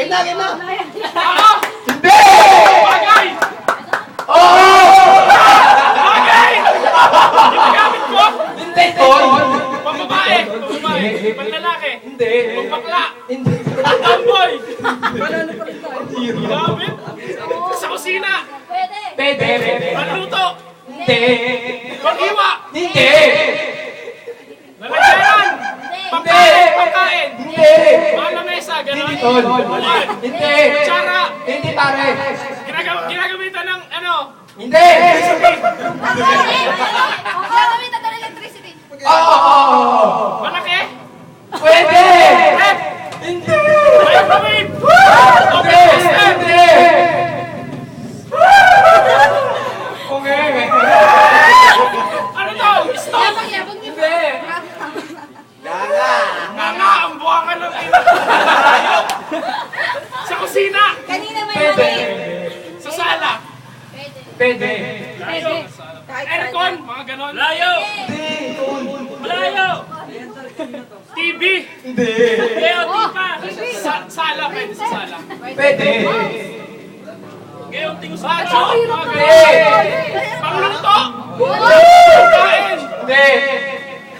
Ganda, ganda. Hindi! Bagay! Oo! Bagay! Ginagamit ko? Hindi, Tol! Pambabae! Pambabae! Panlalaki! Hindi! Pambakla! Hindi! Tomboy! Ginamit? Sa kusina! Pwede! Panluto! Hindi! Panghiwa! Hindi! Lalagyanan! Pagkain! Pagkain! Hindi! Mahal na mesa! Ganon? Hindi, Tol! Ulan! Hindi! Kutsara! Hindi, pare! Ginagamitan ng ano? Hindi! Gagamitan ng electricity. Oo! Malaki? Pwede! Rep! Hindi! Microwave! Hindi! Oven system! Hindi! Okay. Ano to? Stove! Yabang niyo. Hindi! Nga nga! Ang buwangan ng ina! Sa kusina! Kanina may Pwede! Sa sala! Pwede! Layo! Kahit Aircon! Mga ganon! Layo! Hindi! Tol! Malayo! TV! Hindi! Gayon, pa! Sala! Pwede sa sala! Pwede! Gayon, tingus macho! Mga Hindi! gayon! Pangluto! Pagkain! Hindi!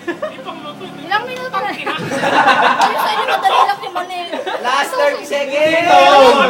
Hindi pangluto! Ilang minuto na? Ina! Ano sa inyo? Madali lang yung mani. Last 30 seconds. Tol!